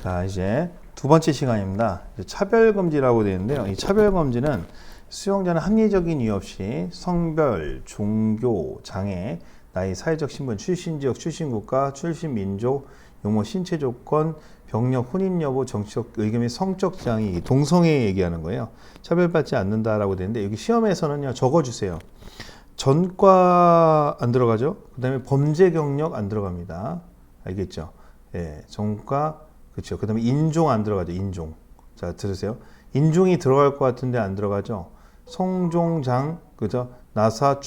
자, 이제 두 번째 시간입니다. 차별금지라고 되어 있는데요. 이 차별금지는 수용자는 합리적인 이유 없이 성별, 종교, 장애, 나이, 사회적 신분, 출신 지역, 출신 국가, 출신 민족, 용모, 신체 조건, 병력, 혼인 여부, 정치적 의견 및 성적 지향이 동성애 얘기하는 거예요. 차별받지 않는다라고 되는데 여기 시험에서는요 적어주세요. 전과 안 들어가죠. 그 다음에 범죄 경력 안 들어갑니다. 알겠죠? 예, 전과 그렇죠. 그 다음에 인종 안 들어가죠. 인종. 자, 들으세요. 인종이 들어갈 것 같은데 안 들어가죠. 성종장, 그죠? 나사,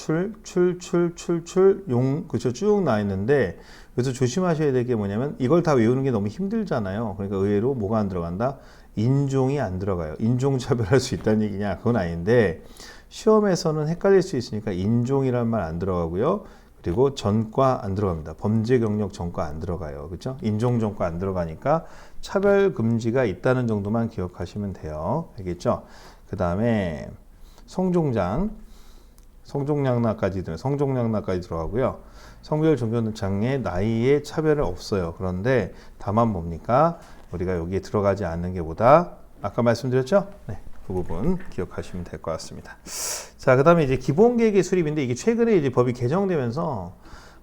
용, 그죠? 쭉 나 있는데, 그래서 조심하셔야 될 게 뭐냐면, 이걸 다 외우는 게 너무 힘들잖아요. 그러니까 의외로 뭐가 안 들어간다? 인종이 안 들어가요. 인종차별할 수 있다는 얘기냐? 그건 아닌데, 시험에서는 헷갈릴 수 있으니까 인종이라는 말 안 들어가고요. 그리고 전과 안 들어갑니다. 범죄 경력 전과 안 들어가요. 그렇죠? 인종 전과 안 들어가니까 차별 금지가 있다는 정도만 기억하시면 돼요. 알겠죠? 그다음에 성종량락까지 들어가고요. 성별, 종교, 장애, 나이에 차별은 없어요. 그런데 다만 뭡니까? 우리가 여기에 들어가지 않는 게 보다 아까 말씀드렸죠? 네. 그 부분 기억하시면 될 것 같습니다. 자, 그 다음에 이제 기본계획의 수립인데 이게 최근에 이제 법이 개정되면서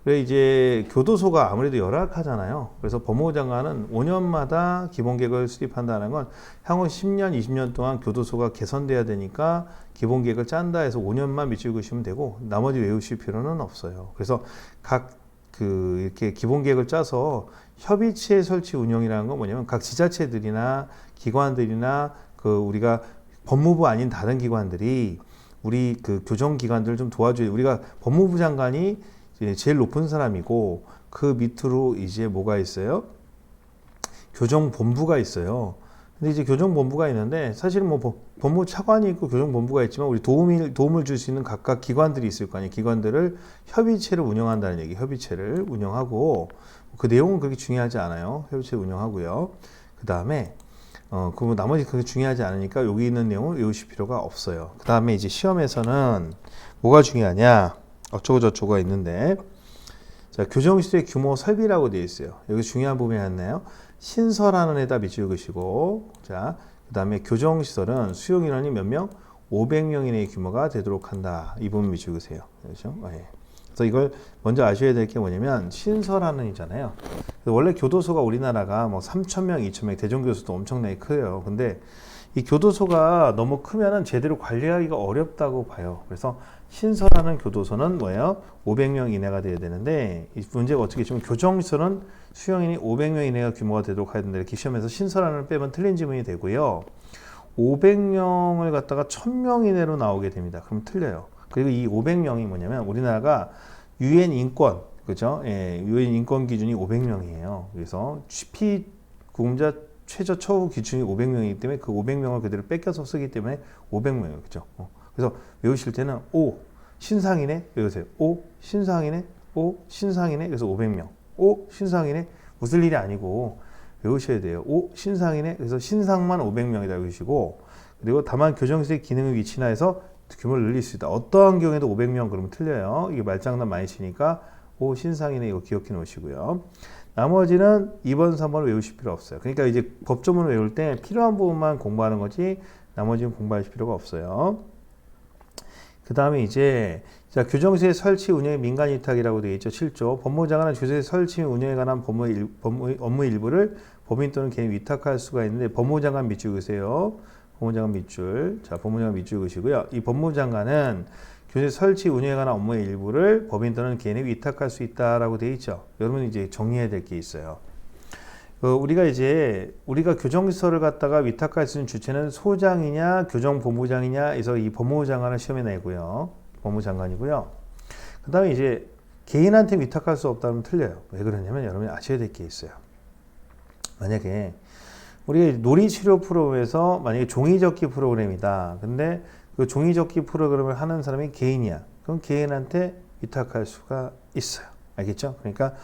그래 이제 교도소가 아무래도 열악하잖아요. 그래서 법무부 장관은 5년마다 기본계획을 수립한다는 건 향후 10년, 20년 동안 교도소가 개선돼야 되니까 기본계획을 짠다 해서 5년만 밑줄 그시면 되고 나머지 외우실 필요는 없어요. 그래서 이렇게 기본계획을 짜서 협의체 설치 운영이라는 건 뭐냐면 각 지자체들이나 기관들이나 우리가 법무부 아닌 다른 기관들이 우리 교정기관들을 좀 도와줘야 우리가 법무부 장관이 제일 높은 사람이고 그 밑으로 이제 뭐가 있어요? 교정본부가 있어요. 근데 이제 교정본부가 있는데 사실은 뭐 법무부 차관이 있고 교정본부가 있지만 우리 도움을 줄 수 있는 각각 기관들이 있을 거 아니에요. 기관들을 협의체를 운영한다는 얘기. 협의체를 운영하고 그 내용은 그렇게 중요하지 않아요. 협의체 운영하고요. 그 다음에 그럼 나머지 그게 중요하지 않으니까 여기 있는 내용을 외우실 필요가 없어요. 그 다음에 이제 시험에서는 뭐가 중요하냐? 어쩌고저쩌고가 있는데, 자, 교정시설의 규모 설비라고 되어 있어요. 여기 중요한 부분이 있나요? 신설하는 에다 밑줄 그시고, 자, 그 다음에 교정시설은 수용인원이 몇 명? 500명 이내의 규모가 되도록 한다. 이 부분 밑줄 그세요. 그렇죠? 네. 그래서 이걸 먼저 아셔야 될 게 뭐냐면 신설하는이잖아요. 원래 교도소가 우리나라가 뭐 3,000명, 2,000명, 대전교도소도 엄청나게 커요. 근데 이 교도소가 너무 크면은 제대로 관리하기가 어렵다고 봐요. 그래서 신설하는 교도소는 뭐예요? 500명 이내가 돼야 되는데 이 문제가 어떻게 지금 교정시설은 수용인이 500명 이내가 규모가 되도록 해야 된다. 이렇게 시험에서 신설하는 빼면 틀린 지문이 되고요. 500명을 갖다가 1,000명 이내로 나오게 됩니다. 그럼 틀려요. 그리고 이 500명이 뭐냐면 우리나라가 UN 인권, 그죠? 예, UN 인권 기준이 500명이에요. 그래서 피구금자 최저 처우 기준이 500명이기 때문에 그 500명을 그대로 뺏겨서 쓰기 때문에 500명이에요. 그죠? 그래서 외우실 때는 오, 신상이네? 외우세요. 오, 신상이네? 오, 신상이네? 그래서 500명. 오, 신상이네? 웃을 일이 아니고 외우셔야 돼요. 오, 신상이네? 그래서 신상만 500명이다 외우시고 그리고 다만 교정시설의 기능의 위치나 해서 규모를 늘릴 수 있다. 어떠한 경우에도 500명 그러면 틀려요. 이게 말장난 많이 치니까 오 신상이네 이거 기억해 놓으시고요. 나머지는 2번, 3번을 외우실 필요 없어요. 그러니까 이제 법조문을 외울 때 필요한 부분만 공부하는 거지 나머지는 공부하실 필요가 없어요. 그 다음에 이제 자 교정시설 설치 운영의 민간 위탁이라고 되어 있죠. 7조. 법무부 장관은 교정시설 설치 운영에 관한 업무 일부를 법인 또는 개인 위탁할 수가 있는데 법무부 장관 밑줄 그으세요. 법무장관 밑줄. 자, 법무장관 밑줄 그시고요. 이 법무부 장관은 교재 설치 운영에 관한 업무의 일부를 법인 또는 개인에 위탁할 수 있다라고 되어 있죠. 여러분 이제 정리해야 될 게 있어요. 우리가 교정시설을 갖다가 위탁할 수 있는 주체는 소장이냐, 교정본부장이냐 해서 이 법무부 장관을 시험에 내고요. 법무부 장관이고요. 그 다음에 이제 개인한테 위탁할 수 없다면 틀려요. 왜 그러냐면 여러분이 아셔야 될 게 있어요. 만약에 우리가 놀이치료 프로그램에서 만약에 종이접기 프로그램이다. 근데 그 종이접기 프로그램을 하는 사람이 개인이야. 그럼 개인한테 위탁할 수가 있어요. 알겠죠? 그러니까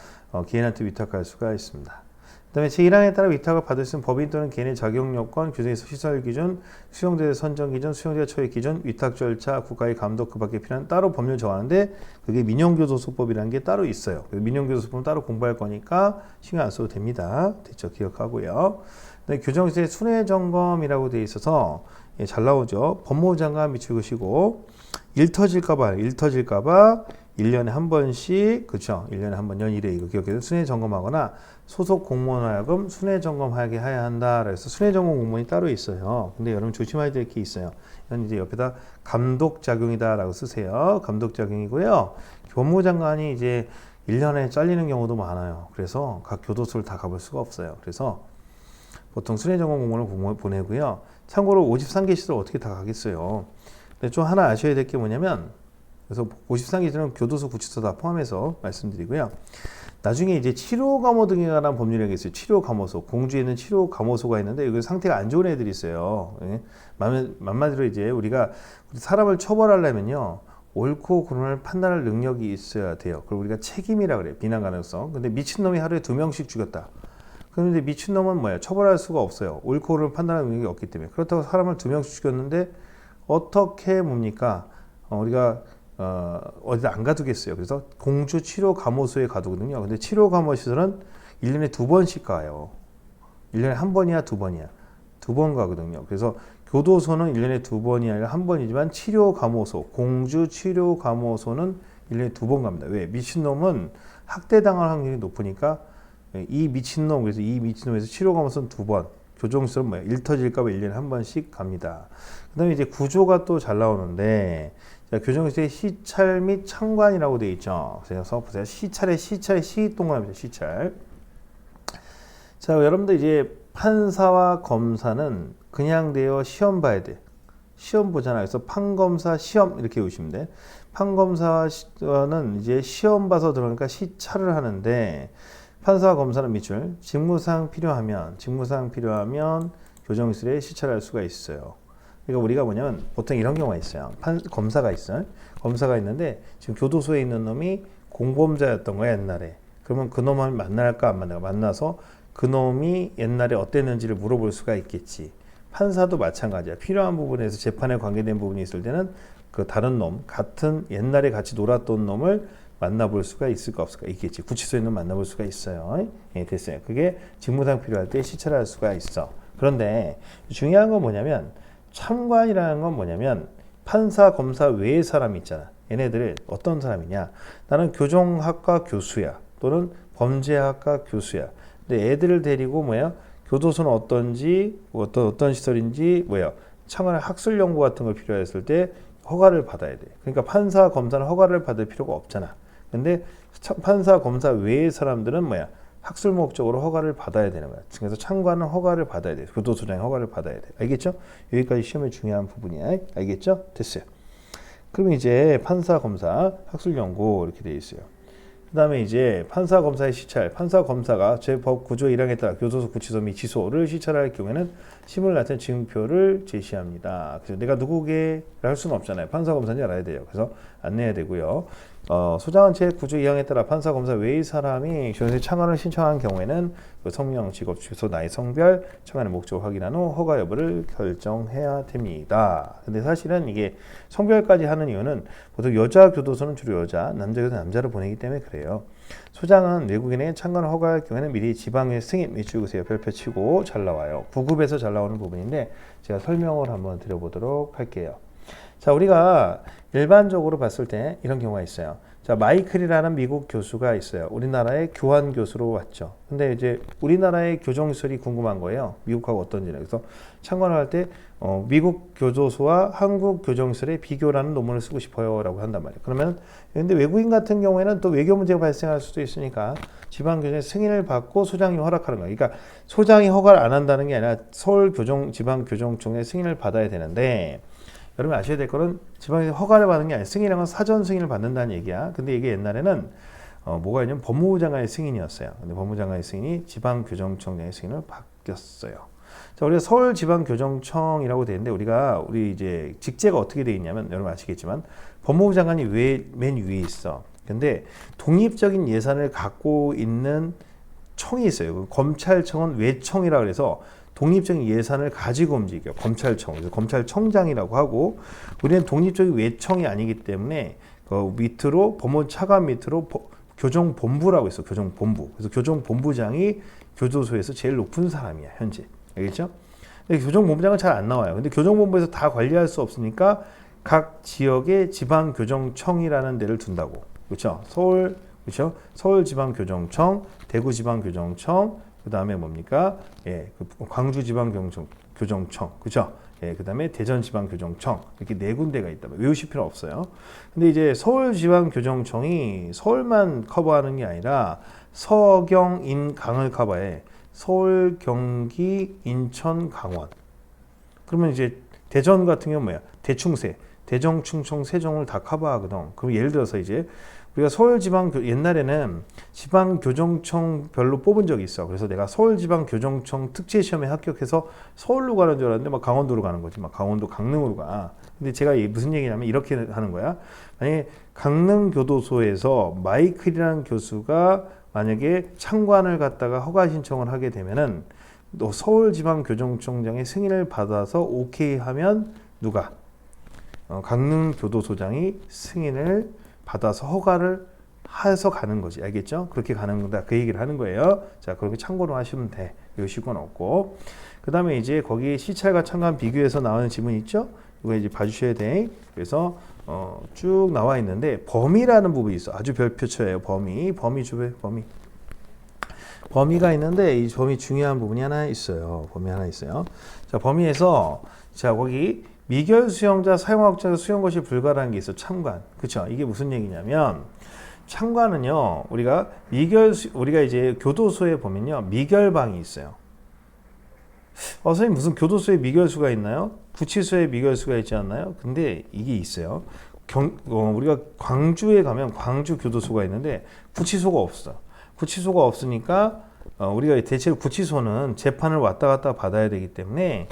개인한테 위탁할 수가 있습니다. 그다음에 제1항에 따라 위탁을 받을 수 있는 법인 또는 개인의 자격 요건, 규정에서 시설 기준, 수용자의 선정 기준, 수용자 처리 기준, 위탁 절차, 국가의 감독 그 밖에 필요한 따로 법률 정하는데 그게 민용교도소법이라는 게 따로 있어요. 민용교도소법은 따로 공부할 거니까 신경 안 써도 됩니다. 됐죠? 기억하고요. 규정시의 순회 점검이라고 되어 있어서 잘 나오죠. 법무부 장관 미치고시고 일 터질까봐 1년에 한 번씩, 그렇죠? 1년에 한 번, 연 1회 이거 기억해서 순회 점검하거나 소속 공무원 하여금 순회 점검하게 해야 한다. 그래서 순회 점검 공무원이 따로 있어요. 근데 여러분 조심해야 될 게 있어요. 이건 이제 옆에다 감독 작용이다라고 쓰세요. 감독 작용이고요. 법무부 장관이 이제 1년에 잘리는 경우도 많아요. 그래서 각 교도소를 다 가볼 수가 없어요. 그래서 보통 순회 점검 공무원을 보내고요. 참고로 53개 시설 어떻게 다 가겠어요. 근데 좀 하나 아셔야 될 게 뭐냐면, 그래서 53개시설은 교도소, 구치소 다 포함해서 말씀드리고요. 나중에 이제 치료감호 등에 관한 법률이 있어요. 치료감호소. 공주에 있는 치료감호소가 있는데 여기 상태가 안 좋은 애들이 있어요. 예? 만마디로 이제 우리가 사람을 처벌하려면요. 옳고 그름을 판단할 능력이 있어야 돼요. 그걸 우리가 책임이라 그래요. 비난 가능성. 근데 미친놈이 하루에 2명씩 죽였다. 그런데 미친놈은 뭐야? 처벌할 수가 없어요. 옳고 그름을 판단할 능력이 없기 때문에. 그렇다고 사람을 2명씩 죽였는데 어떻게 뭡니까? 우리가 어디다 안 가두겠어요. 그래서 공주 치료 감호소에 가두거든요. 근데 치료 감호 시설은 1년에 2번씩 가요. 1년에 한 번이야, 2번이야. 2번 가거든요. 그래서 교도소는 1년에 2번이 아니라 한 번이지만 치료 감호소, 공주 치료 감호소는 1년에 2번 갑니다. 왜? 미친놈은 학대당할 확률이 높으니까 이 미친놈, 그래서 이 미친놈에서 치료 감호소는 2번. 교정시설은 뭐야? 일 터질까봐 1년에 한 번씩 갑니다. 그 다음에 이제 구조가 또 잘 나오는데, 교정시설의 시찰 및 참관이라고 되어 있죠. 그래서 보세요. 시찰의 시동그라미죠. 시찰. 자, 여러분들 이제 판사와 검사는 그냥 되어 시험 봐야 돼. 시험 보잖아요. 그래서 판검사 시험 이렇게 보시면 돼. 판검사는 이제 시험 봐서 들어오니까 시찰을 하는데, 판사와 검사는 밑줄. 직무상 필요하면 교정시설에 시찰할 수가 있어요. 그러니까 우리가 뭐냐면 보통 이런 경우가 있어요. 검사가 있어요. 검사가 있는데 지금 교도소에 있는 놈이 공범자였던 거야, 옛날에. 그러면 그 놈을 만날까 안 만날까? 만나서 그 놈이 옛날에 어땠는지를 물어볼 수가 있겠지. 판사도 마찬가지야. 필요한 부분에서 재판에 관계된 부분이 있을 때는 그 다른 놈, 같은 옛날에 같이 놀았던 놈을 만나볼 수가 있을까 없을까? 있겠지. 구치소에 있는 만나볼 수가 있어요. 예, 됐어요. 그게 직무상 필요할 때 시찰할 수가 있어. 그런데 중요한 건 뭐냐면 참관이라는 건 뭐냐면 판사, 검사 외의 사람이 있잖아. 얘네들을 어떤 사람이냐? 나는 교정학과 교수야. 또는 범죄학과 교수야. 근데 애들을 데리고 뭐야? 교도소는 어떤지, 어떤 시설인지, 참관할 학술 연구 같은 거 필요했을 때 허가를 받아야 돼. 그러니까 판사, 검사는 허가를 받을 필요가 없잖아. 근데 판사, 검사 외의 사람들은 학술 목적으로 허가를 받아야 되는 거야. 그래서 참관은 허가를 받아야 돼. 교도소장이 허가를 받아야 돼. 알겠죠? 여기까지 시험에 중요한 부분이야. 알겠죠? 됐어요. 그럼 이제 판사, 검사, 학술 연구 이렇게 돼 있어요. 그 다음에 이제 판사, 검사의 시찰. 판사, 검사가 제법 구조 1항에 따라 교도소, 구치소 및 지소를 시찰할 경우에는 심을 나타낸 증표를 제시합니다. 그래서 내가 누구게 할 수는 없잖아요. 판사, 검사인지 알아야 돼요. 그래서 안내해야 되고요. 소장은 제9조 2항에 따라 판사, 검사 외의 사람이 교도소에 참관을 신청한 경우에는 그 성명, 직업, 주소, 나이, 성별, 참관의 목적을 확인한 후 허가 여부를 결정해야 됩니다. 근데 사실은 이게 성별까지 하는 이유는 보통 여자 교도소는 주로 여자, 남자 교도소는 남자를 보내기 때문에 그래요. 소장은 외국인의 참관을 허가할 경우에는 미리 지방의 승인 밑줄 그으세요. 별표 치고 잘 나와요. 9급에서 잘 나오는 부분인데 제가 설명을 한번 드려보도록 할게요. 자, 우리가 일반적으로 봤을 때 이런 경우가 있어요. 자, 마이클이라는 미국 교수가 있어요. 우리나라의 교환 교수로 왔죠. 근데 이제 우리나라의 교정시설이 궁금한 거예요. 미국하고 어떤지는. 그래서 참관을 할 때 미국 교도소와 한국 교정시설의 비교라는 논문을 쓰고 싶어요 라고 한단 말이에요. 그러면 근데 외국인 같은 경우에는 또 외교 문제가 발생할 수도 있으니까 지방교정의 승인을 받고 소장이 허락하는 거예요. 그러니까 소장이 허가를 안 한다는 게 아니라 서울 지방교정청의 승인을 받아야 되는데, 여러분 아셔야 될 거는 지방에서 허가를 받는 게 아니라 승인이라는 건 사전 승인을 받는다는 얘기야. 근데 이게 옛날에는 뭐가 있냐면 법무부 장관의 승인이었어요. 근데 법무부 장관의 승인이 지방교정청장의 승인을 바뀌었어요. 자, 우리가 서울지방교정청이라고 되는데 우리 이제 직제가 어떻게 되어 있냐면 여러분 아시겠지만 법무부 장관이 맨 위에 있어. 근데 독립적인 예산을 갖고 있는 청이 있어요. 그 검찰청은 외청이라 그래서 독립적인 예산을 가지고 움직여. 검찰청. 그래서 검찰청장이라고 하고 우리는 독립적인 외청이 아니기 때문에 그 밑으로 법무부 차관 밑으로 교정본부라고 있어. 교정본부. 그래서 교정본부장이 교도소에서 제일 높은 사람이야, 현재. 알겠죠? 근데 교정본부장은 잘 안 나와요. 근데 교정본부에서 다 관리할 수 없으니까 각 지역에 지방교정청이라는 데를 둔다고. 그렇죠? 서울, 그렇죠? 서울지방교정청, 대구지방교정청, 그 다음에 뭡니까? 예, 광주지방교정청, 그렇죠? 예, 그 다음에 대전지방교정청 이렇게 네 군데가 있다. 외우실 필요 없어요. 근데 이제 서울지방교정청이 서울만 커버하는 게 아니라 서경, 인, 강을 커버해. 서울, 경기, 인천, 강원. 그러면 이제 대전 같은 경우는 뭐야? 대충세, 대정, 충청, 세종을 다 커버하거든. 그럼 예를 들어서 이제 우리가 서울지방 옛날에는 지방교정청별로 뽑은 적이 있어. 그래서 내가 서울지방교정청 특채시험에 합격해서 서울로 가는 줄 알았는데 막 강원도로 가는 거지. 막 강원도 강릉으로 가. 근데 제가 무슨 얘기냐면 이렇게 하는 거야. 만약에 강릉교도소에서 마이클이라는 교수가 만약에 참관을 갖다가 허가 신청을 하게 되면은 또 서울지방교정청장의 승인을 받아서 오케이 하면 누가? 강릉교도소장이 승인을 받아서 허가를 해서 가는 거지. 알겠죠? 그렇게 가는 거다. 그 얘기를 하는 거예요. 자, 그렇게 참고로 하시면 돼. 외우실 건 없고. 그 다음에 이제 거기 시찰과 참관 비교해서 나오는 지문 있죠? 이거 이제 봐주셔야 돼. 그래서 쭉 나와 있는데 범위라는 부분이 있어. 아주 별표처예요. 범위 주변 범위. 범위가 있는데 이 범위 중요한 부분이 하나 있어요. 범위 하나 있어요. 자, 범위에서 자, 거기 미결 수용자, 사용학자 수용 것이 불가라는 게 있어. 참관. 그쵸? 이게 무슨 얘기냐면 참관은요. 우리가 우리가 이제 교도소에 보면요. 미결방이 있어요. 선생님 무슨 교도소에 미결수가 있나요? 구치소에 미결수가 있지 않나요? 근데 이게 있어요. 우리가 광주에 가면 광주 교도소가 있는데 구치소가 없어. 구치소가 없으니까 우리가 대체로 구치소는 재판을 왔다 갔다 받아야 되기 때문에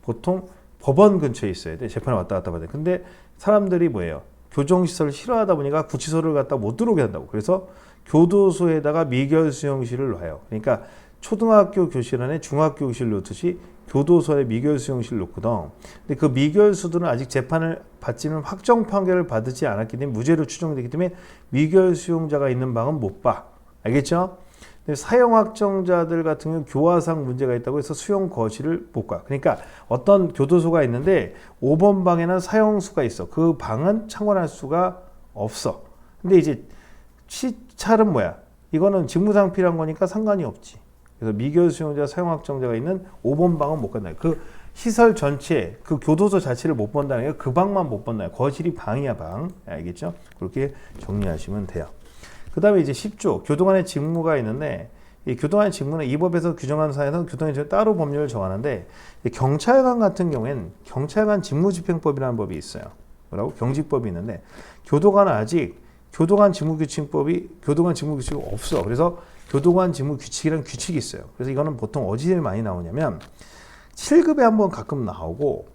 보통 법원 근처에 있어야 돼. 재판을 왔다 갔다 받아야 돼. 근데 사람들이 뭐예요? 교정시설을 싫어하다 보니까 구치소를 갖다 못 들어오게 한다고. 그래서 교도소에다가 미결수용실을 놔요. 그러니까 초등학교 교실 안에 중학교 교실 놓듯이 교도소에 미결수용실 놓거든. 근데 그 미결수들은 아직 재판을 받지는 확정 판결을 받지 않았기 때문에 무죄로 추정되기 때문에 미결수용자가 있는 방은 못 봐. 알겠죠? 근데 사형 확정자들 같은 경우는 교화상 문제가 있다고 해서 수용 거실을 못 가. 그러니까 어떤 교도소가 있는데 5번 방에는 사형수가 있어. 그 방은 참관할 수가 없어. 근데 이제 시찰은 뭐야? 이거는 직무상 필요한 거니까 상관이 없지. 그래서 미결 수용자, 사형 확정자가 있는 5번 방은 못 간다. 그 시설 전체, 그 교도소 자체를 못 본다는 게 그 방만 못 본다. 거실이 방이야, 방. 알겠죠? 그렇게 정리하시면 돼요. 그 다음에 이제 10조, 교도관의 직무가 있는데, 이 교도관의 직무는 이 법에서 규정한 사안에서 교도관의 직무 따로 법률을 정하는데, 경찰관 같은 경우에는 경찰관 직무집행법이라는 법이 있어요. 뭐라고? 경직법이 있는데, 교도관은 아직 교도관 직무규칙이 없어. 그래서 교도관 직무규칙이라는 규칙이 있어요. 그래서 이거는 보통 어디에 많이 나오냐면 7급에 한번 가끔 나오고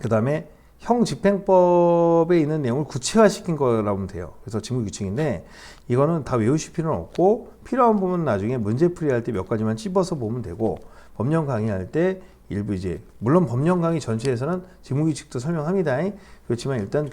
그 다음에 형집행법에 있는 내용을 구체화시킨 거라고 하면 돼요. 그래서 직무규칙인데 이거는 다 외우실 필요는 없고 필요한 부분은 나중에 문제풀이할 때 몇 가지만 찝어서 보면 되고 법령 강의할 때 일부 이제 물론 법령 강의 전체에서는 직무규칙도 설명합니다. 그렇지만 일단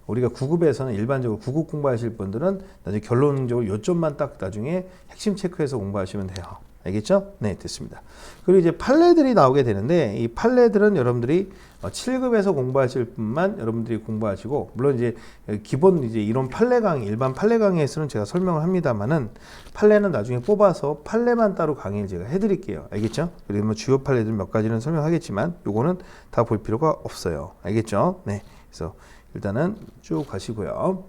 우리가 9급에서는 일반적으로 9급 공부하실 분들은 나중에 결론적으로 요점만 딱 나중에 핵심 체크해서 공부하시면 돼요. 알겠죠? 네, 됐습니다. 그리고 이제 판례들이 나오게 되는데 이 판례들은 여러분들이 7급에서 공부하실 분만 여러분들이 공부하시고 물론 이제 기본 이제 이론 판례 강의, 일반 판례 강의에서는 제가 설명을 합니다만은 판례는 나중에 뽑아서 판례만 따로 강의를 제가 해드릴게요. 알겠죠? 그리고 뭐 주요 판례들 몇 가지는 설명하겠지만 요거는 다 볼 필요가 없어요. 알겠죠? 네, 그래서 일단은 쭉 가시고요.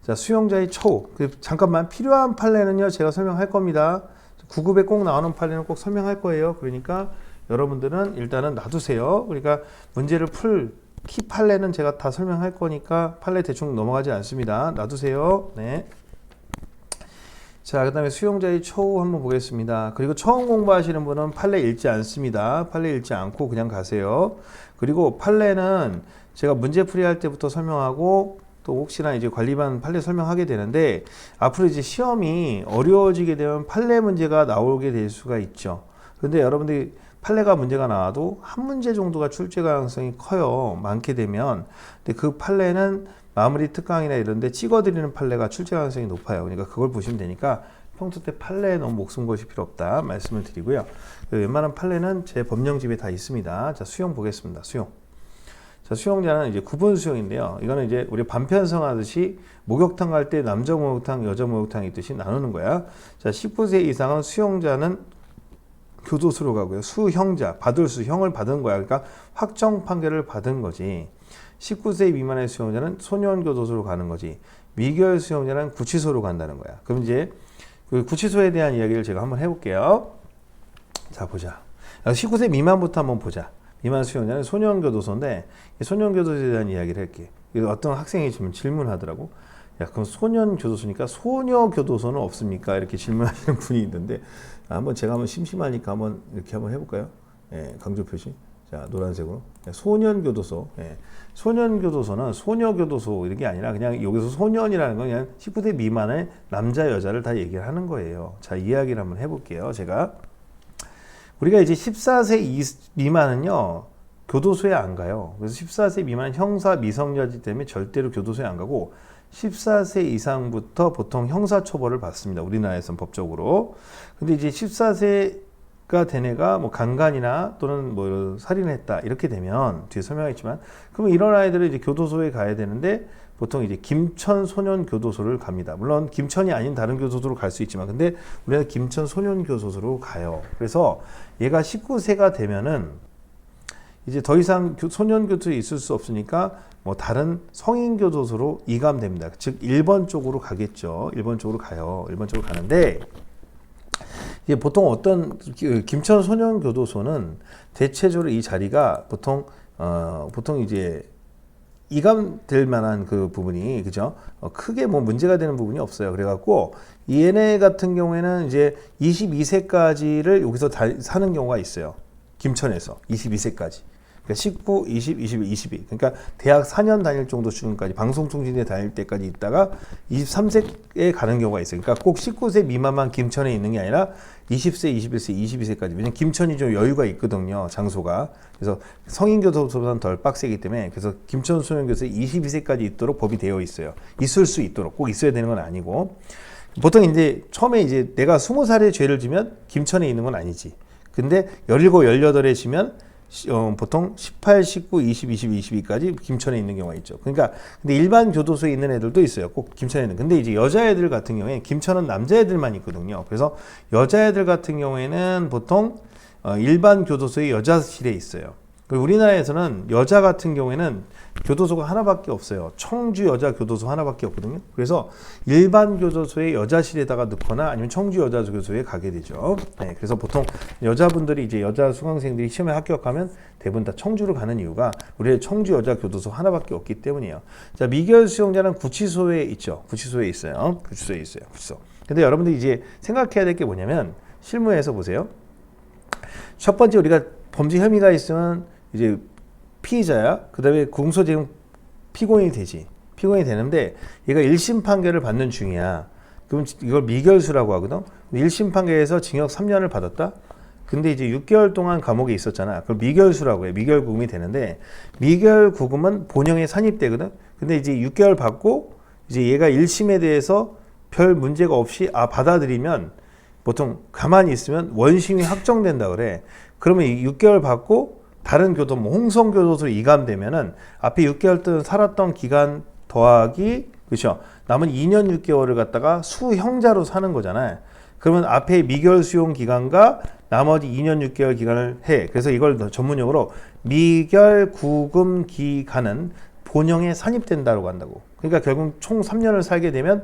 자, 수용자의 처우. 잠깐만 필요한 판례는요 제가 설명할 겁니다. 9급에 꼭 나오는 판례는 꼭 설명할 거예요. 그러니까 여러분들은 일단은 놔두세요. 그러니까 문제를 풀 키 판례는 제가 다 설명할 거니까 판례 대충 넘어가지 않습니다. 놔두세요. 네. 자, 그 다음에 수용자의 처우 한번 보겠습니다. 그리고 처음 공부하시는 분은 판례 읽지 않습니다. 판례 읽지 않고 그냥 가세요. 그리고 판례는 제가 문제풀이 할 때부터 설명하고 또 혹시나 이제 관리반 판례 설명하게 되는데 앞으로 이제 시험이 어려워지게 되면 판례 문제가 나오게 될 수가 있죠. 그런데 여러분들이 판례가 문제가 나와도 한 문제 정도가 출제 가능성이 커요. 많게 되면. 근데 그 판례는 마무리 특강이나 이런 데 찍어드리는 판례가 출제 가능성이 높아요. 그러니까 그걸 보시면 되니까 평소 때 판례에 너무 목숨 것이 필요 없다 말씀을 드리고요. 웬만한 판례는 제 법령집에 다 있습니다. 자, 수용 보겠습니다. 수용. 자, 수용자는 이제 구분 수용인데요. 이거는 이제 우리 반편성 하듯이 목욕탕 갈 때 남자 목욕탕, 여자 목욕탕 있듯이 나누는 거야. 자, 19세 이상은 수용자는 교도소로 가고요. 수형자, 받을 수, 형을 받은 거야. 그러니까 확정 판결을 받은 거지. 19세 미만의 수용자는 소년교도소로 가는 거지. 미결 수용자는 구치소로 간다는 거야. 그럼 이제 그 구치소에 대한 이야기를 제가 한번 해볼게요. 자, 보자. 19세 미만부터 한번 보자. 미만 수용자는 소년교도소인데 소년교도소에 대한 이야기를 할게. 어떤 학생이 지금 질문하더라고. 야, 그럼 소년교도소니까 소녀교도소는 없습니까? 이렇게 질문하시는 분이 있는데 한번 제가 한번 심심하니까 한번 이렇게 한번 해볼까요? 예, 강조 표시. 자, 노란색으로. 소년교도소. 예. 소년교도소는 소녀교도소 이런 게 아니라 그냥 여기서 소년이라는 건 그냥 19세 미만의 남자, 여자를 다 얘기를 하는 거예요. 자, 이야기를 한번 해볼게요. 제가. 우리가 이제 14세 미만은요, 교도소에 안 가요. 그래서 14세 미만은 형사 미성년이기 때문에 절대로 교도소에 안 가고 14세 이상부터 보통 형사처벌을 받습니다. 우리나라에서는 법적으로. 근데 이제 14세가 된 애가 뭐 강간이나 또는 뭐 살인했다 이렇게 되면 뒤에 설명했지만 그러면 이런 아이들은 이제 교도소에 가야 되는데 보통 이제 김천 소년 교도소를 갑니다. 물론 김천이 아닌 다른 교도소로 갈 수 있지만 근데 우리가 김천 소년 교도소로 가요. 그래서 얘가 19세가 되면은 이제 더 이상 소년 교도소에 있을 수 없으니까 뭐 다른 성인 교도소로 이감됩니다. 즉 1번 쪽으로 가겠죠. 1번 쪽으로 가요. 1번 쪽으로 가는데 이게 보통 어떤 김천 소년 교도소는 대체적으로 이 자리가 보통 이제 이감될 만한 그 부분이 그죠? 크게 뭐 문제가 되는 부분이 없어요. 그래갖고 얘네 같은 경우에는 이제 22세까지를 여기서 사는 경우가 있어요. 김천에서 22세까지. 그러니까 19, 20, 21, 22. 그러니까 대학 4년 다닐 정도 수준까지 방송통신대 다닐 때까지 있다가 23세에 가는 경우가 있어요. 그러니까 꼭 19세 미만만 김천에 있는 게 아니라 20세, 21세, 22세까지. 왜냐면 김천이 좀 여유가 있거든요. 장소가. 그래서 성인교도소보다는 덜 빡세기 때문에 그래서 김천 소년교도소에 22세까지 있도록 법이 되어 있어요. 있을 수 있도록. 꼭 있어야 되는 건 아니고. 보통 이제 처음에 이제 내가 20살에 죄를 지면 김천에 있는 건 아니지. 근데 17, 18에 지면 보통 18, 19, 20, 21, 22까지 김천에 있는 경우가 있죠. 그러니까 근데 일반 교도소에 있는 애들도 있어요. 꼭 김천에 있는. 근데 이제 여자애들 같은 경우에 김천은 남자애들만 있거든요. 그래서 여자애들 같은 경우에는 보통 일반 교도소의 여자실에 있어요. 우리나라에서는 여자 같은 경우에는 교도소가 하나밖에 없어요. 청주 여자 교도소 하나밖에 없거든요. 그래서 일반 교도소의 여자실에다가 넣거나 아니면 청주 여자 교도소에 가게 되죠. 네, 그래서 보통 여자분들이 이제 여자 수강생들이 시험에 합격하면 대부분 다 청주를 가는 이유가 우리의 청주 여자 교도소 하나밖에 없기 때문이에요. 자, 미결 수용자는 구치소에 있죠. 구치소에 있어요. 구치소에 있어요. 구치소. 근데 여러분들이 이제 생각해야 될 게 뭐냐면 실무에서 보세요. 첫 번째 우리가 범죄 혐의가 있으면 이제 피의자야. 그 다음에 공소제공 피고인이 되지. 피고인이 되는데 얘가 1심 판결을 받는 중이야. 그럼 이걸 미결수라고 하거든. 1심 판결에서 징역 3년을 받았다. 근데 이제 6개월 동안 감옥에 있었잖아. 그걸 미결수라고 해. 미결구금이 되는데 미결구금은 본형에 산입되거든. 근데 이제 6개월 받고 이제 얘가 1심에 대해서 별 문제가 없이 받아들이면 보통 가만히 있으면 원심이 확정된다 그래. 그러면 6개월 받고 다른 교도, 뭐 홍성교도소로 이감되면은 앞에 6개월 동안 살았던 기간 더하기, 그렇죠? 남은 2년 6개월을 갖다가 수형자로 사는 거잖아요. 그러면 앞에 미결 수용 기간과 나머지 2년 6개월 기간을 해. 그래서 이걸 전문용어로 미결 구금 기간은 본형에 산입된다고 한다고. 그러니까 결국 총 3년을 살게 되면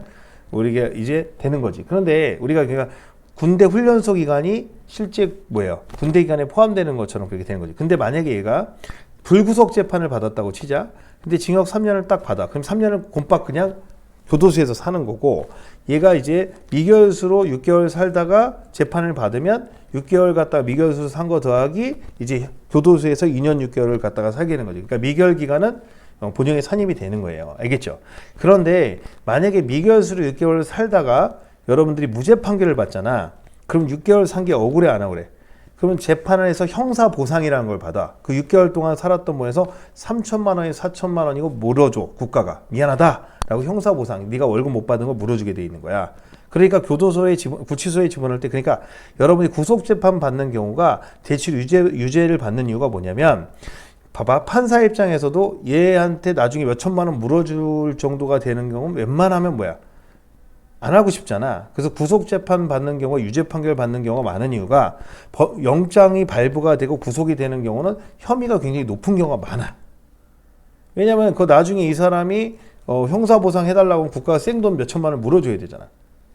우리가 이제 되는 거지. 그런데 우리가 그러니까 군대 훈련소 기간이 실제 뭐예요? 군대 기간에 포함되는 것처럼 그렇게 되는 거지. 근데 만약에 얘가 불구속 재판을 받았다고 치자. 근데 징역 3년을 딱 받아. 그럼 3년을 곰박 그냥 교도소에서 사는 거고 얘가 이제 미결수로 6개월 살다가 재판을 받으면 6개월 갖다가 미결수로 산 거 더하기 이제 교도소에서 2년 6개월을 갖다가 살게 되는 거지. 그러니까 미결 기간은 보정에 선임이 되는 거예요. 알겠죠? 그런데 만약에 미결수로 6개월 살다가 여러분들이 무죄 판결을 받잖아. 그럼 6개월 산 게 억울해 안 억울해? 그러면 재판에서 형사 보상이라는 걸 받아. 그 6개월 동안 살았던 분에서 3천만 원이 4천만 원이고 물어줘. 국가가 미안하다라고 형사 보상. 네가 월급 못 받은 거 물어주게 돼 있는 거야. 그러니까 교도소에 구치소에 집어넣을 때 그러니까 여러분이 구속 재판 받는 경우가 대출 유죄를 받는 이유가 뭐냐면 봐봐 판사 입장에서도 얘한테 나중에 몇 천만 원 물어줄 정도가 되는 경우는 웬만하면 뭐야 안 하고 싶잖아. 그래서 구속 재판 받는 경우가 유죄 판결 받는 경우가 많은 이유가 영장이 발부가 되고 구속이 되는 경우는 혐의가 굉장히 높은 경우가 많아. 왜냐면 그 나중에 이 사람이 형사 보상 해달라고 하면 국가가 생돈 몇 천만 원 물어줘야 되잖아.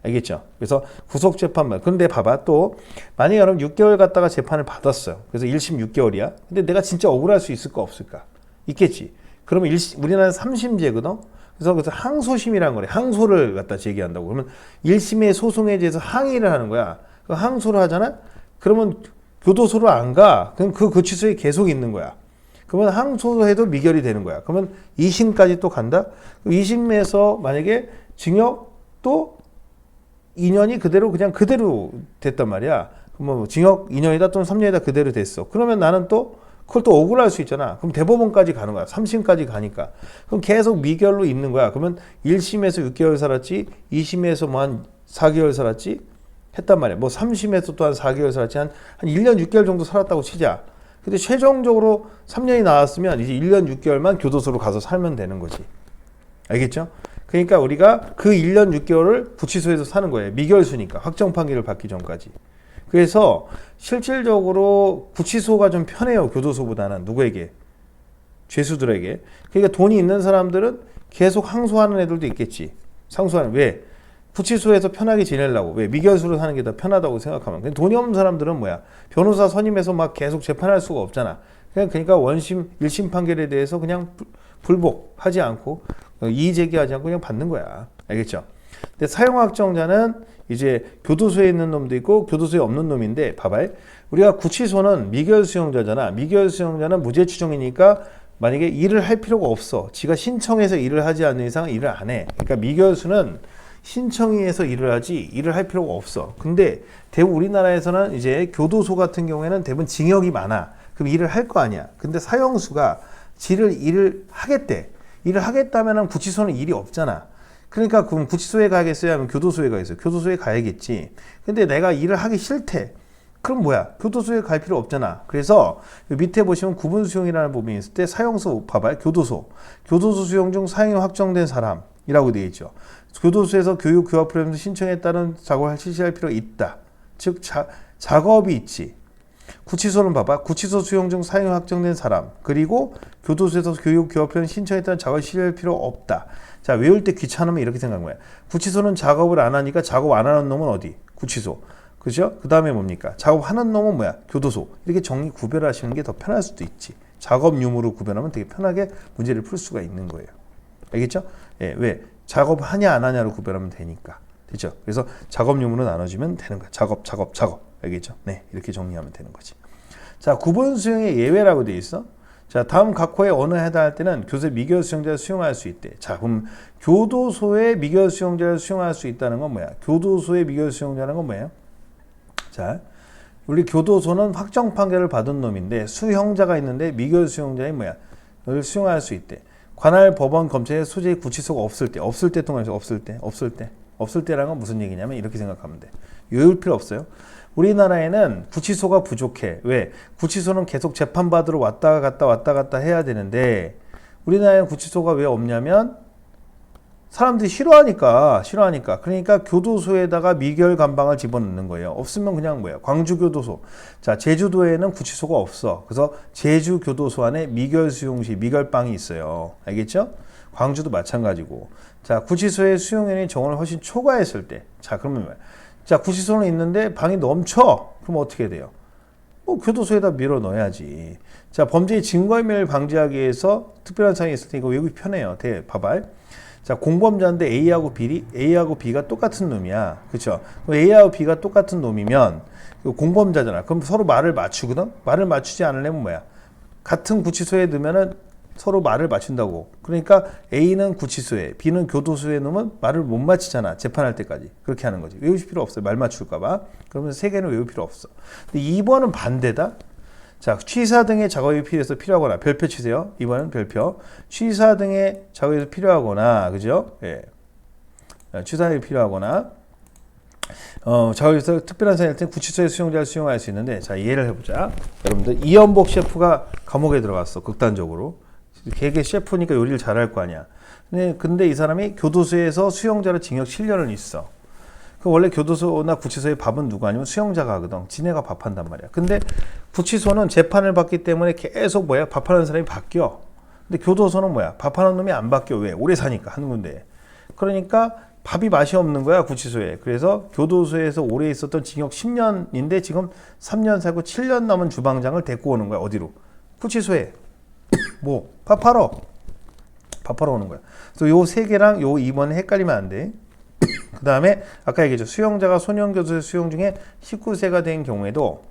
알겠죠? 그래서 구속 재판만. 그런데 봐봐 또 만약에 여러분 6개월 갔다가 재판을 받았어요. 그래서 1심 6개월이야. 근데 내가 진짜 억울할 수 있을까 없을까? 있겠지. 그러면 우리나라는 3심제거든. 그래서 항소심이라는 거래. 항소를 갖다 제기한다고. 그러면 1심의 소송에 대해서 항의를 하는 거야. 그 항소를 하잖아. 그러면 교도소로 안 가. 그럼 그 구치소에 계속 있는 거야. 그러면 항소해도 미결이 되는 거야. 그러면 2심까지 또 간다. 2심에서 만약에 징역 또 2년이 그대로 됐단 말이야. 뭐 징역 2년이다 또는 3년이다 그대로 됐어. 그러면 나는 또 그걸 또 억울할 수 있잖아. 그럼 대법원까지 가는 거야. 3심까지 가니까. 그럼 계속 미결로 있는 거야. 그러면 1심에서 6개월 살았지, 2심에서 뭐 한 4개월 살았지 했단 말이야. 뭐 3심에서 또 한 4개월 살았지, 한 1년 6개월 정도 살았다고 치자. 근데 최종적으로 3년이 나왔으면 이제 1년 6개월만 교도소로 가서 살면 되는 거지. 알겠죠? 그러니까 우리가 그 1년 6개월을 구치소에서 사는 거예요. 미결수니까. 확정 판결을 받기 전까지. 그래서 실질적으로 구치소가 좀 편해요. 교도소보다는. 누구에게? 죄수들에게. 그러니까 돈이 있는 사람들은 계속 항소하는 애들도 있겠지. 상소하는. 왜? 구치소에서 편하게 지내려고. 왜? 미결수로 사는 게 더 편하다고 생각하면. 근데 돈이 없는 사람들은 뭐야? 변호사 선임해서 막 계속 재판할 수가 없잖아. 그러니까 원심, 1심 판결에 대해서 그냥 불복하지 않고 이의 제기하지 않고 그냥 받는 거야. 알겠죠? 근데 사형 확정자는 이제 교도소에 있는 놈도 있고 교도소에 없는 놈인데 봐봐요. 우리가 구치소는 미결 수용자잖아. 미결 수용자는 무죄 추정이니까 만약에 일을 할 필요가 없어. 지가 신청해서 일을 하지 않는 이상 일을 안 해. 그러니까 미결수는 신청해서 일을 하지 일을 할 필요가 없어. 근데 대부분 우리나라에서는 이제 교도소 같은 경우에는 대부분 징역이 많아. 그럼 일을 할 거 아니야. 근데 사형수가 일을 하겠대. 일을 하겠다면 구치소는 일이 없잖아. 그러니까 그럼 구치소에 가겠어요? 하면 교도소에 가겠어요? 교도소에 가야겠지. 근데 내가 일을 하기 싫대. 그럼 뭐야? 교도소에 갈 필요 없잖아. 그래서 밑에 보시면 구분 수용이라는 부분이 있을 때 사형소 봐봐요. 교도소 수용 중 사형이 확정된 사람이라고 되어 있죠. 교도소에서 교육 교화 프로그램 신청에 따른 작업을 실시할 필요가 있다. 즉 작업이 있지. 구치소는 봐봐. 구치소 수용 중 사형이 확정된 사람 그리고 교도소에서 교육 교화 프로그램 신청에 따른 작업을 실시할 필요 없다. 자, 외울 때 귀찮으면 이렇게 생각한 거야. 구치소는 작업을 안 하니까 작업 안 하는 놈은 어디? 구치소. 그죠? 그 다음에 뭡니까? 작업하는 놈은 뭐야? 교도소. 이렇게 정리 구별하시는 게 더 편할 수도 있지. 작업 유무로 구별하면 되게 편하게 문제를 풀 수가 있는 거예요. 알겠죠? 예, 왜? 작업하냐 안 하냐로 구별하면 되니까. 됐죠? 그래서 작업 유무로 나눠주면 되는 거야. 작업. 알겠죠? 네, 이렇게 정리하면 되는 거지. 자, 구분 수용의 예외라고 돼 있어. 자, 다음 각 호에 어느 해당할 때는 교도소에 미결 수용자를 수용할 수 있대. 자, 그럼 교도소에 미결 수용자를 수용할 수 있다는 건 뭐야? 교도소에 미결 수용자는 건 뭐예요? 자, 우리 교도소는 확정 판결을 받은 놈인데 수형자가 있는데 미결 수용자인 뭐야? 를 수용할 수 있대. 관할 법원 검찰의 소재 구치소가 없을 때 동안에서 없을 때라는 건 무슨 얘기냐면 이렇게 생각하면 돼. 외울 필요 없어요. 우리나라에는 구치소가 부족해. 왜? 구치소는 계속 재판받으러 왔다 갔다 해야 되는데 우리나라에 구치소가 왜 없냐면 사람들이 싫어하니까. 그러니까 교도소에다가 미결 감방을 집어넣는 거예요. 없으면 그냥 뭐예요? 광주교도소. 자, 제주도에는 구치소가 없어. 그래서 제주교도소 안에 미결 수용실, 미결방이 있어요. 알겠죠? 광주도 마찬가지고. 자, 구치소의 수용인의 정원을 훨씬 초과했을 때. 자, 그러면 뭐야? 자, 구치소는 있는데 방이 넘쳐. 그럼 어떻게 돼요? 뭐 교도소에다 밀어 넣어야지. 자, 범죄의 증거인멸을 방지하기 위해서 특별한 사항이 있을 때 이거 외우기 편해요. 봐봐. 자, 공범자인데 A하고 B가 똑같은 놈이야. 그쵸? A하고 B가 똑같은 놈이면 공범자잖아. 그럼 서로 말을 맞추거든? 말을 맞추지 않으려면 뭐야? 같은 구치소에 넣으면은 서로 말을 맞춘다고. 그러니까 A는 구치소에, B는 교도소에 넣으면 말을 못 맞히잖아. 재판할 때까지. 그렇게 하는 거지. 외우실 필요 없어요. 말 맞출까봐. 그러면 세 개는 외울 필요 없어. 근데 2번은 반대다. 자, 취사 등의 작업이 필요하거나, 별표 치세요. 2번은 별표. 취사 등의 작업이 필요하거나, 그죠? 예. 취사에 필요하거나, 작업에서 특별한 사안일 때 구치소의 수용자를 수용할 수 있는데, 자, 이해를 해보자. 여러분들, 이연복 셰프가 감옥에 들어갔어. 극단적으로. 걔 셰프니까 요리를 잘할 거 아니야. 근데 이 사람이 교도소에서 수용자로 징역 7년을 있어. 그 원래 교도소나 구치소의 밥은 누가 아니면 수용자가 하거든. 지네가 밥한단 말이야. 근데 구치소는 재판을 받기 때문에 계속 밥하는 사람이 바뀌어. 근데 교도소는 밥하는 놈이 안 바뀌어. 왜? 오래 사니까 한 군데. 그러니까 밥이 맛이 없는 거야, 구치소에. 그래서 교도소에서 오래 있었던 징역 10년인데 지금 3년 살고 7년 남은 주방장을 데리고 오는 거야. 어디로? 구치소에. 밥하러. 밥하러 오는 거야. 그래서 요 세 개랑 요 2번은 헷갈리면 안 돼. 그 다음에 아까 얘기했죠. 수용자가 소년교도소 수용 중에 19세가 된 경우에도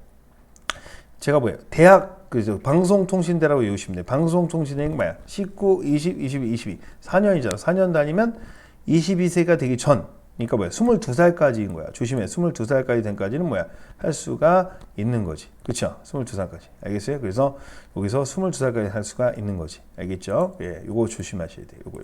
제가 대학 방송통신대라고 외우시면 돼요. 방송통신대는 19, 20, 22, 22 4년이잖아. 4년 다니면 22세가 되기 전, 그러니까 22살까지인 거야. 조심해. 22살까지 된까지는 할 수가 있는 거지. 그렇죠? 22살까지. 알겠어요? 그래서 여기서 22살까지 할 수가 있는 거지. 알겠죠? 예, 요거 조심하셔야 돼요. 요거.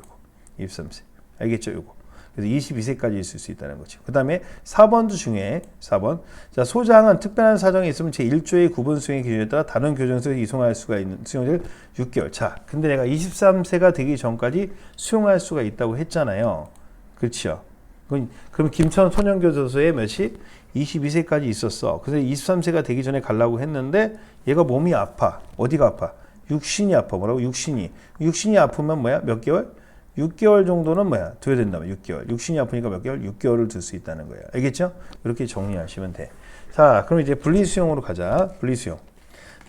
23세. 알겠죠? 요거. 그래서 22세까지 있을 수 있다는 거죠. 그 다음에 4번도 중에 4번. 자, 소장은 특별한 사정이 있으면 제1조의 구분 수용의 기준에 따라 다른 교정소에 이송할 수가 있는 수용을 6개월. 자, 근데 내가 23세가 되기 전까지 수용할 수가 있다고 했잖아요. 그렇죠? 그럼 김천 소년교도소에 몇이? 22세까지 있었어. 그래서 23세가 되기 전에 가려고 했는데 얘가 몸이 아파. 어디가 아파? 육신이 아파. 뭐라고? 육신이. 육신이 아프면 몇 개월? 6개월 정도는 둬야 된다면 6개월. 육신이 아프니까 몇 개월? 6개월을 둘 수 있다는 거예요. 알겠죠? 이렇게 정리하시면 돼. 자, 그럼 이제 분리수용으로 가자. 분리수용.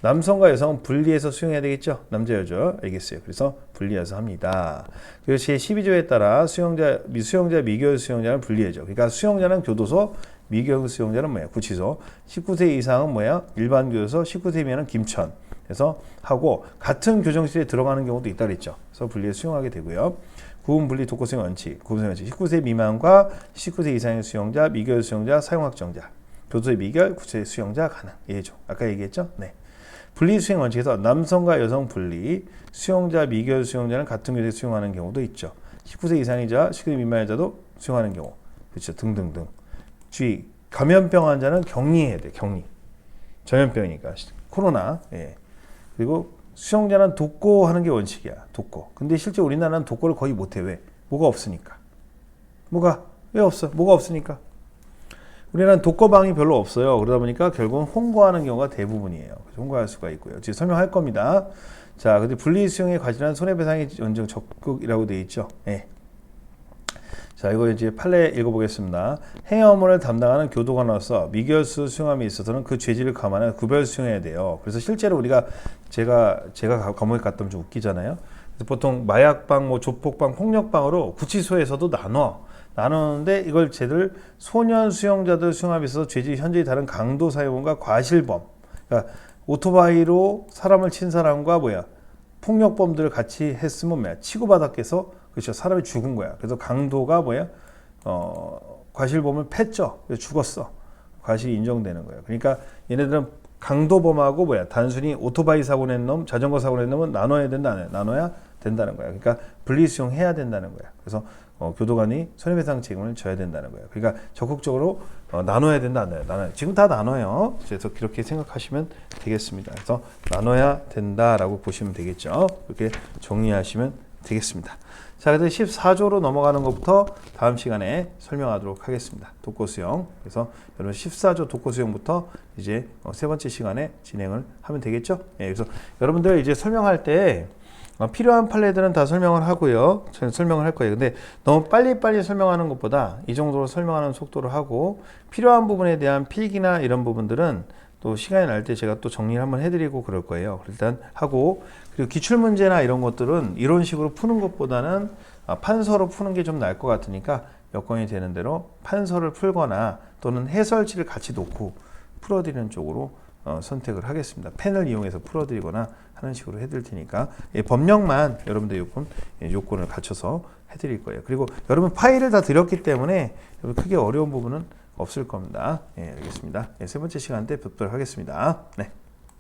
남성과 여성은 분리해서 수용해야 되겠죠? 남자, 여자. 알겠어요. 그래서 분리해서 합니다. 그래서 제12조에 따라 수용자, 미교육 수용자는 분리해줘. 그러니까 수용자는 교도소, 미교육 수용자는 구치소. 19세 이상은 일반 교도소, 19세 이면은 김천. 그래서 하고 같은 교정실에 들어가는 경우도 있다 그랬죠. 그래서 분리해 수용하게 되고요. 구분 분리 독거 수용 원칙, 구분 원칙. 19세 미만과 19세 이상의 수용자, 미결 수용자, 사용 확정자, 교도소의 미결, 구치소의 수용자 가능. 이해죠. 아까 얘기했죠? 네. 분리 수용 원칙에서 남성과 여성 분리, 수용자, 미결 수용자는 같은 교도소에 수용하는 경우도 있죠. 19세 이상이자 19세 미만의 자도 수용하는 경우, 그렇죠. 등등등. 주의, 감염병 환자는 격리해야 돼. 격리. 전염병이니까 코로나. 예. 그리고 수용자는 독거하는 게 원칙이야. 독거. 근데 실제 우리나라는 독거를 거의 못해. 왜? 뭐가 없으니까. 왜 없어? 뭐가 없으니까. 우리나라는 독거방이 별로 없어요. 그러다 보니까 결국은 홍보하는 경우가 대부분이에요. 그래서 홍보할 수가 있고요. 지금 설명할 겁니다. 자, 근데 분리수용에 과실한 손해배상의 원정 적극이라고 되어 있죠. 네. 자, 이거 이제 판례 읽어보겠습니다. 행위 업무를 담당하는 교도관으로서 미결수 수용함에 있어서는 그 죄질을 감안해 구별 수용해야 돼요. 그래서 실제로 제가 감옥에 갔다 오면 좀 웃기잖아요. 그래서 보통 마약방, 조폭방, 폭력방으로 구치소에서도 나누는데 이걸 쟤들 소년 수용자들 수용함에 있어서 죄질이 현저히 다른 강도 사용과 과실범, 그러니까 오토바이로 사람을 친 사람과 폭력범들을 같이 했으면 치고받았겠어. 그렇죠. 사람이 죽은 거야. 그래서 강도가 과실범을 팼죠. 그래서 죽었어. 과실이 인정되는 거예요. 그러니까 얘네들은 강도범하고 단순히 오토바이 사고 낸 놈, 자전거 사고 낸 놈은 나눠야 된다는 거야. 그러니까 분리수용해야 된다는 거야. 그래서 교도관이 손해배상 책임을 져야 된다는 거예요. 그러니까 적극적으로 나눠야 된다, 안 나눠요. 지금 다 나눠요. 그래서 그렇게 생각하시면 되겠습니다. 그래서 나눠야 된다라고 보시면 되겠죠. 이렇게 정리하시면 되겠습니다. 자, 그래서 14조로 넘어가는 것부터 다음 시간에 설명하도록 하겠습니다. 독거수용. 그래서 여러분 14조 독거수용부터 이제 세 번째 시간에 진행을 하면 되겠죠? 예, 그래서 여러분들 이제 설명할 때 필요한 판례들은 다 설명을 하고요. 저는 설명을 할 거예요. 근데 너무 빨리빨리 설명하는 것보다 이 정도로 설명하는 속도로 하고 필요한 부분에 대한 필기나 이런 부분들은 또 시간이 날 때 제가 또 정리를 한번 해드리고 그럴 거예요. 일단 하고, 그리고 기출문제나 이런 것들은 이런 식으로 푸는 것보다는 판서로 푸는 게 좀 나을 것 같으니까 여건이 되는 대로 판서를 풀거나 또는 해설지를 같이 놓고 풀어드리는 쪽으로 선택을 하겠습니다. 펜을 이용해서 풀어드리거나 하는 식으로 해드릴 테니까 법령만 여러분들 요건을 갖춰서 해드릴 거예요. 그리고 여러분 파일을 다 드렸기 때문에 크게 어려운 부분은 없을 겁니다. 알겠습니다. 세 번째 시간 때 뵙도록 하겠습니다. 네.